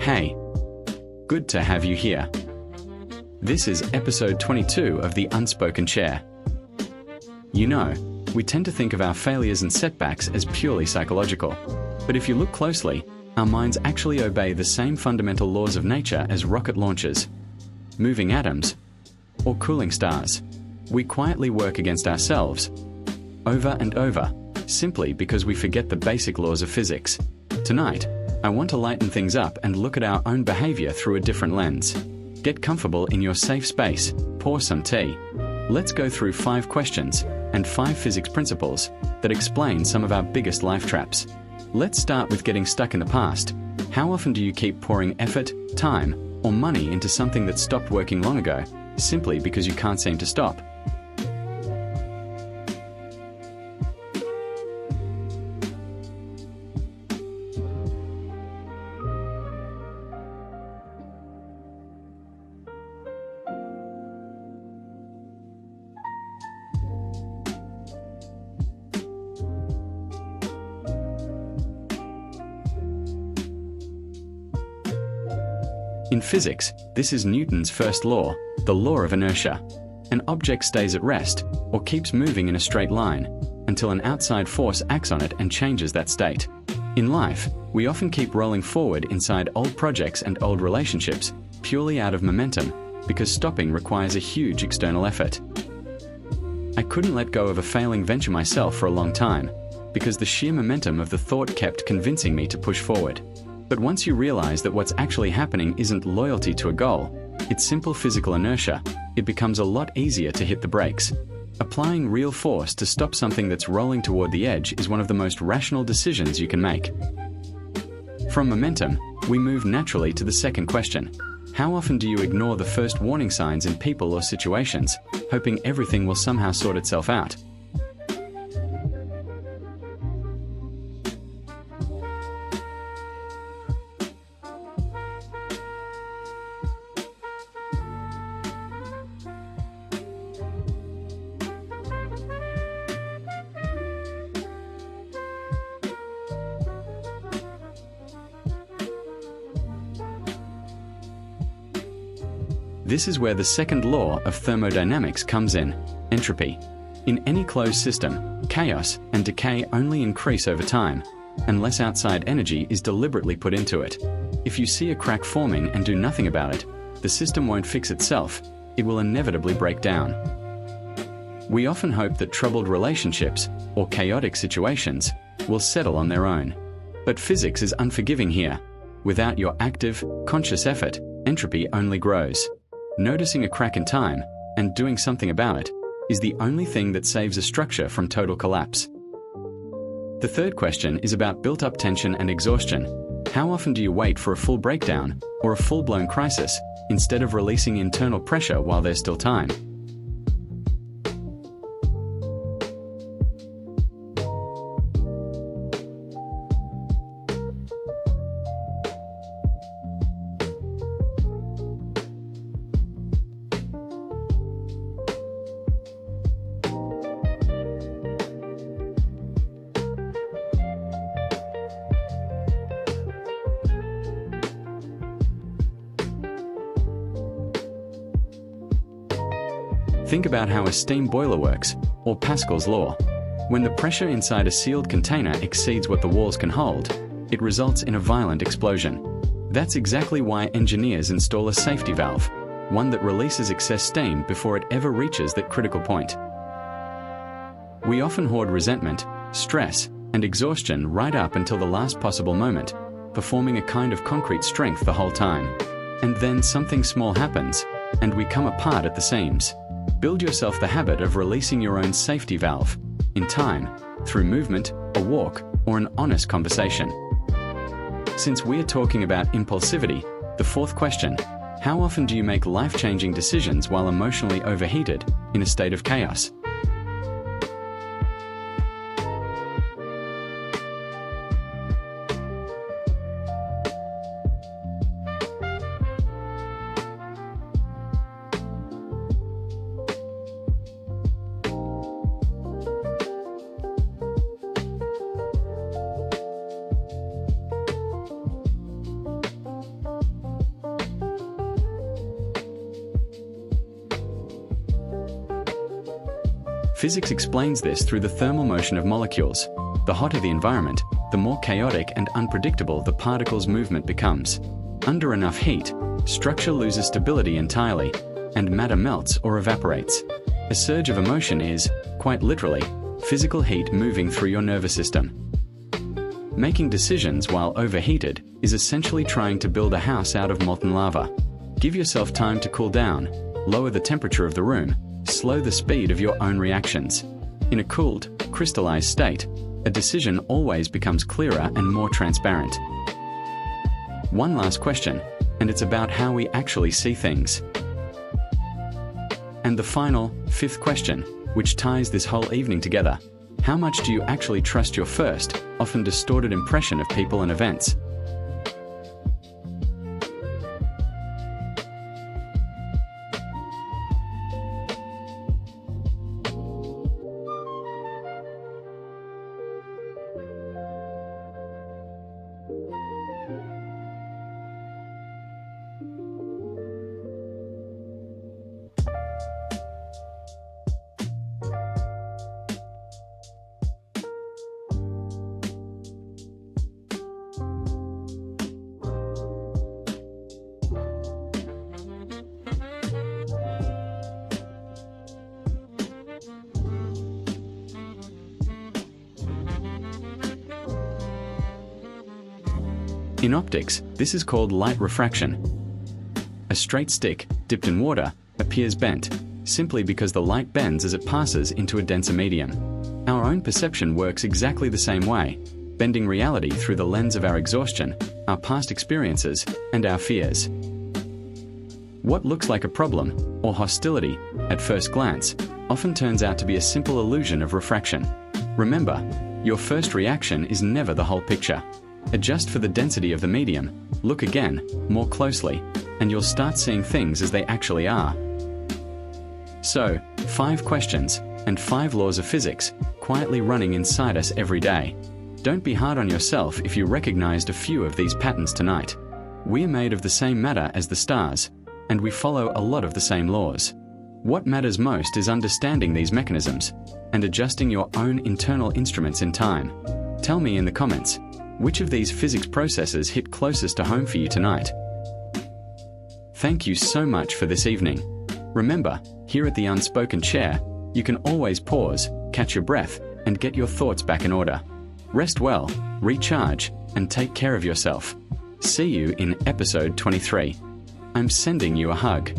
Hey, good to have you here. This is episode 22 of the Unspoken Chair. You know, we tend to think of our failures and setbacks as purely psychological. But if you look closely, our minds actually obey the same fundamental laws of nature as rocket launches, moving atoms, or cooling stars. We quietly work against ourselves, over and over, simply because we forget the basic laws of physics. Tonight, I want to lighten things up and look at our own behavior through a different lens. Get comfortable in your safe space, pour some tea. Let's go through 5 questions and 5 physics principles that explain some of our biggest life traps. Let's start with getting stuck in the past. How often do you keep pouring effort, time, or money into something that stopped working long ago, simply because you can't seem to stop? In physics, this is Newton's first law, the law of inertia. An object stays at rest, or keeps moving in a straight line, until an outside force acts on it and changes that state. In life, we often keep rolling forward inside old projects and old relationships, purely out of momentum, because stopping requires a huge external effort. I couldn't let go of a failing venture myself for a long time, because the sheer momentum of the thought kept convincing me to push forward. But once you realize that what's actually happening isn't loyalty to a goal, it's simple physical inertia, it becomes a lot easier to hit the brakes. Applying real force to stop something that's rolling toward the edge is one of the most rational decisions you can make. From momentum, we move naturally to the second question. How often do you ignore the first warning signs in people or situations, hoping everything will somehow sort itself out? This is where the second law of thermodynamics comes in, entropy. In any closed system, chaos and decay only increase over time, unless outside energy is deliberately put into it. If you see a crack forming and do nothing about it, the system won't fix itself, it will inevitably break down. We often hope that troubled relationships, or chaotic situations, will settle on their own. But physics is unforgiving here. Without your active, conscious effort, entropy only grows. Noticing a crack in time, and doing something about it, is the only thing that saves a structure from total collapse. The third question is about built-up tension and exhaustion. How often do you wait for a full breakdown, or a full-blown crisis, instead of releasing internal pressure while there's still time? Think about how a steam boiler works, or Pascal's law. When the pressure inside a sealed container exceeds what the walls can hold, it results in a violent explosion. That's exactly why engineers install a safety valve, one that releases excess steam before it ever reaches that critical point. We often hoard resentment, stress, and exhaustion right up until the last possible moment, performing a kind of concrete strength the whole time. And then something small happens, and we come apart at the seams. Build yourself the habit of releasing your own safety valve, in time, through movement, a walk, or an honest conversation. Since we're talking about impulsivity, the fourth question, how often do you make life-changing decisions while emotionally overheated, in a state of chaos? Physics explains this through the thermal motion of molecules. The hotter the environment, the more chaotic and unpredictable the particles' movement becomes. Under enough heat, structure loses stability entirely, and matter melts or evaporates. A surge of emotion is, quite literally, physical heat moving through your nervous system. Making decisions while overheated is essentially trying to build a house out of molten lava. Give yourself time to cool down, lower the temperature of the room, slow the speed of your own reactions. In a cooled, crystallized state, a decision always becomes clearer and more transparent. One last question, and it's about how we actually see things. And the final, fifth question, which ties this whole evening together. How much do you actually trust your first, often distorted impression of people and events? In optics, this is called light refraction. A straight stick, dipped in water, appears bent, simply because the light bends as it passes into a denser medium. Our own perception works exactly the same way, bending reality through the lens of our exhaustion, our past experiences, and our fears. What looks like a problem, or hostility, at first glance, often turns out to be a simple illusion of refraction. Remember, your first reaction is never the whole picture. Adjust for the density of the medium, look again, more closely, and you'll start seeing things as they actually are. So, 5 questions, and 5 laws of physics, quietly running inside us every day. Don't be hard on yourself if you recognized a few of these patterns tonight. We're made of the same matter as the stars, and we follow a lot of the same laws. What matters most is understanding these mechanisms, and adjusting your own internal instruments in time. Tell me in the comments, which of these physics processes hit closest to home for you tonight? Thank you so much for this evening. Remember, here at the Unspoken Chair, you can always pause, catch your breath, and get your thoughts back in order. Rest well, recharge, and take care of yourself. See you in episode 23. I'm sending you a hug.